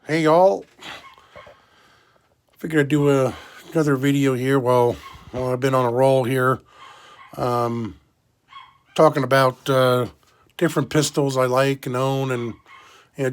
Hey y'all, figured I'd do another video here while I've been on a roll here, talking about different pistols I like and own, and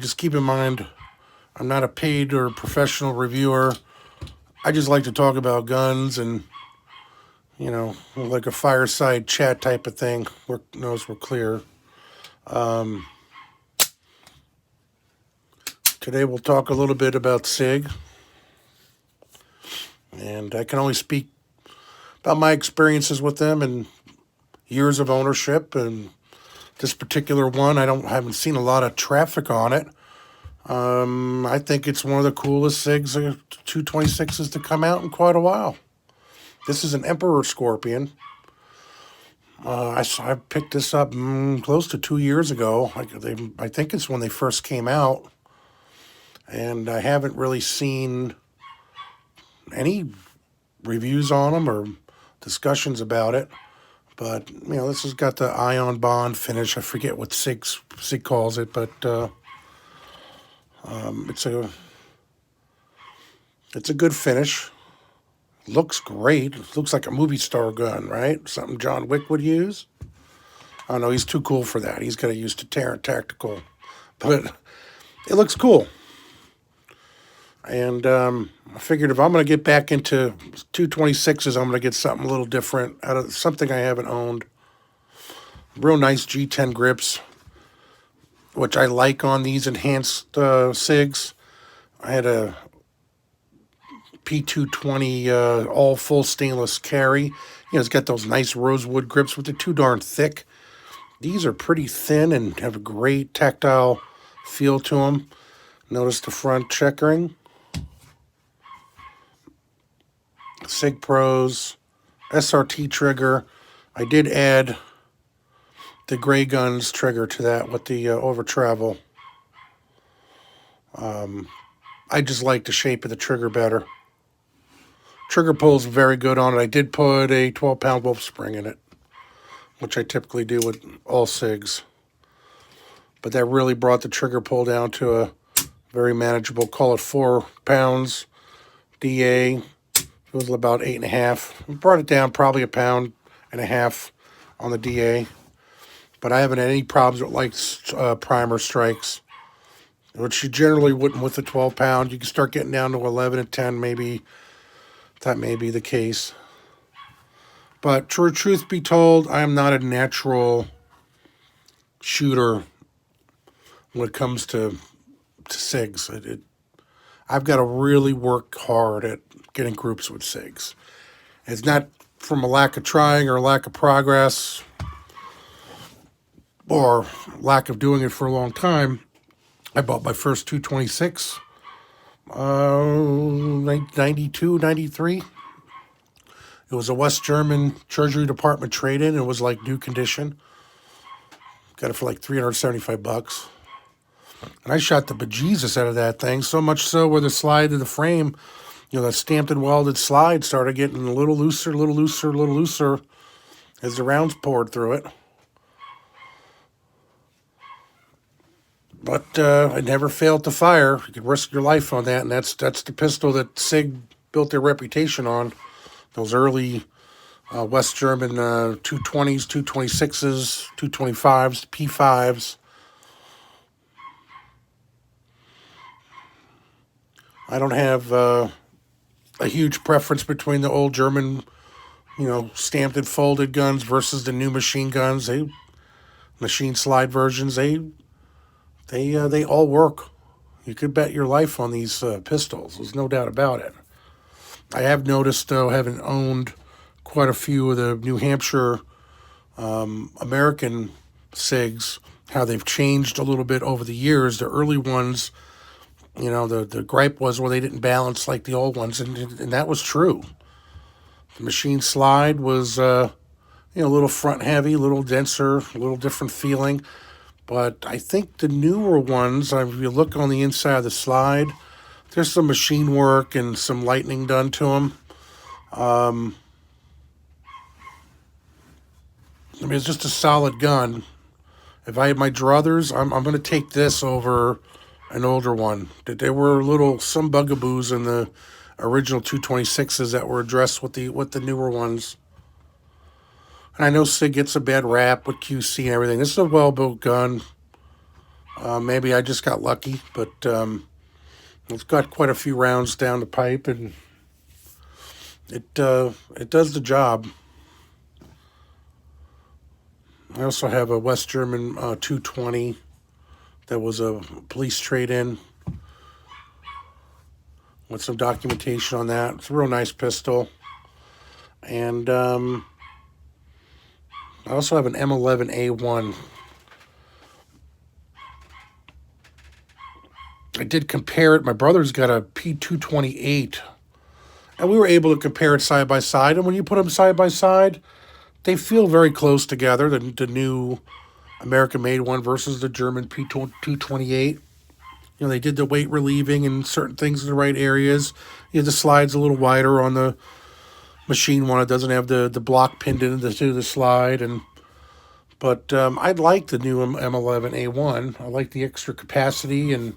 just keep in mind I'm not a paid or professional reviewer. I just like to talk about guns and like a fireside chat type of thing. Knows we're clear. Today we'll talk a little bit about SIG, and I can only speak about my experiences with them and years of ownership. And this particular one, haven't seen a lot of traffic on it. I think it's one of the coolest SIGs 226s to come out in quite a while. This is an Emperor Scorpion. I picked this up close to 2 years ago. I think it's when they first came out, and I haven't really seen any reviews on them or discussions about it. But this has got the ion bond finish. I forget what SIG calls it, but it's a good finish. Looks great. It looks like a movie star gun, right? Something John Wick would use. Oh no, he's too cool for that. He's got to use Terran Tactical, but it looks cool. And I figured if I'm going to get back into 226s, I'm going to get something a little different, out of something I haven't owned. Real nice G10 grips, which I like on these enhanced SIGs. I had a P220 all full stainless carry. It's got those nice rosewood grips, but they're too darn thick. These are pretty thin and have a great tactile feel to them. Notice the front checkering. SIG Pros, SRT trigger. I did add the Gray Guns trigger to that with the over travel. I just like the shape of the trigger better. Trigger pull's very good on it. I did put a 12-pound wolf spring in it, which I typically do with all SIGs. But that really brought the trigger pull down to a very manageable, call it 4 pounds. DA, it was about 8.5. We brought it down probably 1.5 pounds on the DA. But I haven't had any problems with primer strikes, which you generally wouldn't with a 12-pound. You can start getting down to 11 and 10, maybe. That may be the case. But truth be told, I am not a natural shooter when it comes to SIGs. I've got to really work hard at getting groups with SIGs. It's not from a lack of trying or a lack of progress or lack of doing it for a long time. I bought my first 226, 92, 93. It was a West German Treasury Department trade-in. It was like new condition. Got it for like $375. And I shot the bejesus out of that thing, so much so where the slide of the frame, the stamped and welded slide started getting a little looser as the rounds poured through it. But I never failed to fire. You could risk your life on that, and that's the pistol that SIG built their reputation on. Those early West German 220s, 226s, 225s, P5s. I don't have a huge preference between the old German, stamped and folded guns versus the new machine guns. Machine slide versions. They all work. You could bet your life on these pistols. There's no doubt about it. I have noticed, though, having owned quite a few of the New Hampshire American SIGs, how they've changed a little bit over the years. The early ones, the gripe was, well, they didn't balance like the old ones, and that was true. The machine slide was, a little front heavy, a little denser, a little different feeling. But I think the newer ones, if you look on the inside of the slide, there's some machine work and some lightning done to them. It's just a solid gun. If I had my druthers, I'm going to take this over an older one. That there were some bugaboos in the original 226s that were addressed with the newer ones. And I know SIG gets a bad rap with QC and everything. This is a well-built gun. Maybe I just got lucky, but it's got quite a few rounds down the pipe, and it does the job. I also have a West German 220 that was a police trade-in with some documentation on that. It's a real nice pistol. And I also have an M11A1. I did compare it. My brother's got a P228, and we were able to compare it side by side. And when you put them side by side, they feel very close together. The new American-made one versus the German P228. You know, they did the weight relieving and certain things in the right areas. You know, the slide's a little wider on the machine one. It doesn't have the block pinned into the slide. But I like the new M11A1. I like the extra capacity and,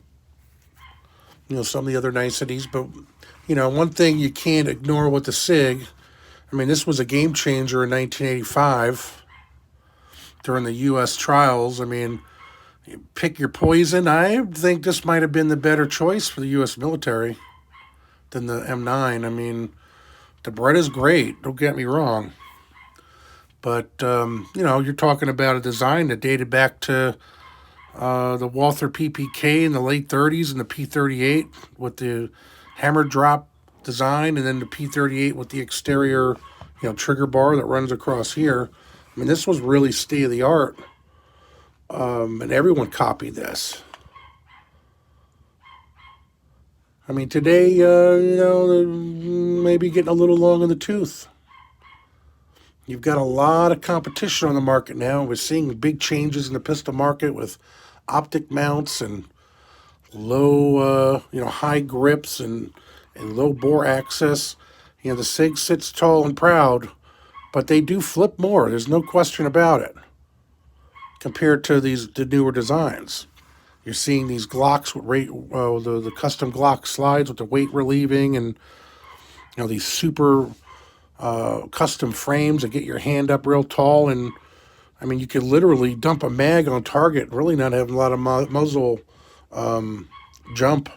you know, some of the other niceties. But, you know, one thing you can't ignore with the SIG, I mean, this was a game changer in 1985 during the U.S. trials. I mean, pick your poison. I think this might have been the better choice for the U.S. military than the M9. I mean, the Beretta's great, don't get me wrong. But, you know, you're talking about a design that dated back to the Walther PPK in the late 30s and the P38 with the hammer drop design, and then the P38 with the exterior, you know, trigger bar that runs across here. I mean, this was really state of the art, and everyone copied this. I mean, today, you know, they're maybe getting a little long in the tooth. You've got a lot of competition on the market now. We're seeing big changes in the pistol market with optic mounts and low, you know, high grips and low bore access. You know, the SIG sits tall and proud, but they do flip more. There's no question about it compared to the newer designs. You're seeing these Glocks with the custom Glock slides with the weight relieving, and, you know, these super custom frames that get your hand up real tall. And I mean, you could literally dump a mag on target, really not having a lot of muzzle jump,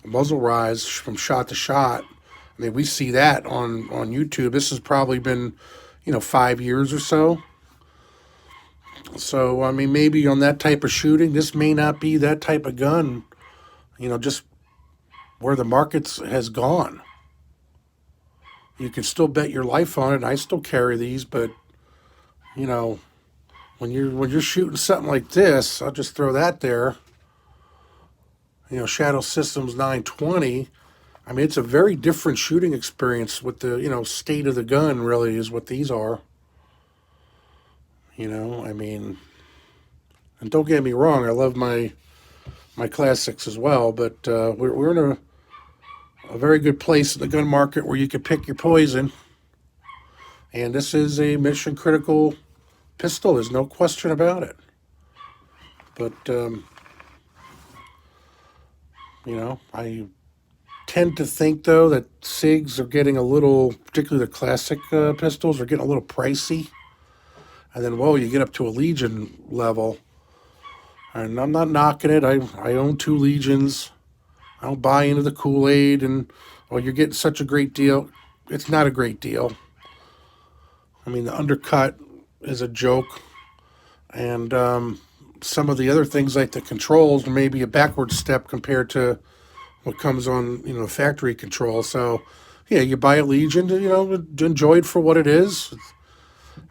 muzzle rise from shot to shot. I mean, we see that on YouTube. This has probably been, you know, 5 years or so. So, I mean, maybe on that type of shooting, this may not be that type of gun, you know, just where the market has gone. You can still bet your life on it, and I still carry these, but, you know, when you're shooting something like this, I'll just throw that there. You know, Shadow Systems 920. I mean, it's a very different shooting experience with the, you know, state of the gun really is what these are. You know, I mean, and don't get me wrong, I love my classics as well, but we're in a very good place in the gun market where you can pick your poison. And this is a mission critical pistol. There's no question about it. But, you know, I tend to think, though, that SIGs are getting a little, particularly the classic pistols, are getting a little pricey. And then, whoa, you get up to a Legion level. And I'm not knocking it. I own 2 Legions. I don't buy into the Kool-Aid and, oh, you're getting such a great deal. It's not a great deal. I mean, the undercut is a joke. And some of the other things like the controls may be a backward step compared to what comes on, you know, factory control. So, yeah, you buy a Legion to, you know, enjoy it for what it is.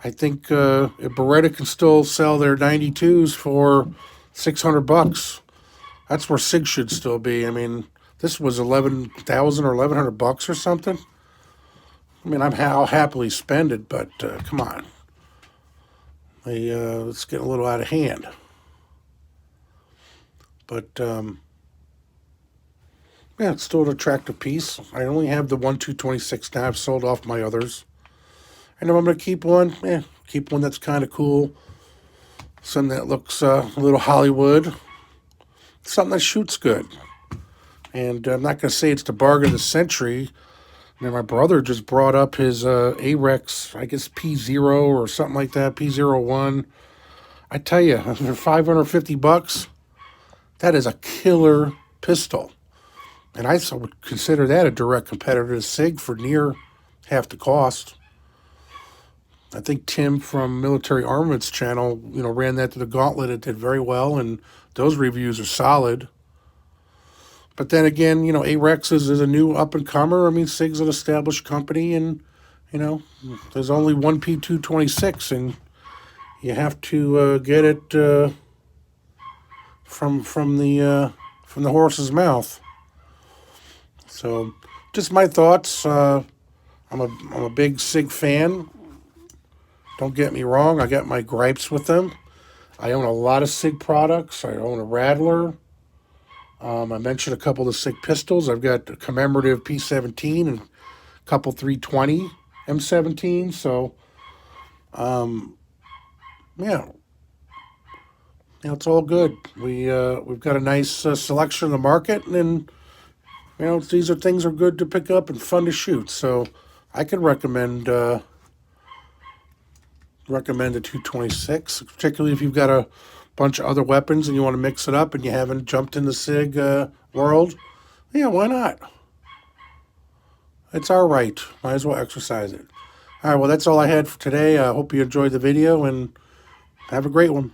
I think if Beretta can still sell their 92s for $600, that's where SIG should still be. I mean, this was 11,000 or 1,100 bucks or something. I mean, I'll happily spend it, but come on, it's getting a little out of hand. But yeah, it's still an attractive piece. I only have the 226 now. I've sold off my others. And if I'm going to keep one, keep one that's kind of cool. Something that looks a little Hollywood. something that shoots good. And I'm not going to say it's the bargain of the century. I mean, my brother just brought up his Arex, I guess P0 or something like that, P01. I tell you, for $550, that is a killer pistol. And I would consider that a direct competitor to SIG for near half the cost. I think Tim from Military Armaments channel, ran that to the gauntlet. It did very well, and those reviews are solid. But then again, Arex is a new up-and-comer. I mean, SIG's an established company, and, there's only one P226, and you have to get it from the horse's mouth. So, just my thoughts. I'm a big SIG fan. Don't get me wrong. I got my gripes with them. I own a lot of SIG products. I own a Rattler. I mentioned a couple of the SIG pistols. I've got a commemorative P17 and a couple 320 M17. So, yeah, it's all good. We've got a nice selection in the market, and these things are good to pick up and fun to shoot. So, I could recommend the 226, particularly if you've got a bunch of other weapons and you want to mix it up and you haven't jumped in the SIG world. Yeah, why not? It's our right. Might as well exercise it. All right, well, that's all I had for today. I hope you enjoyed the video, and have a great one.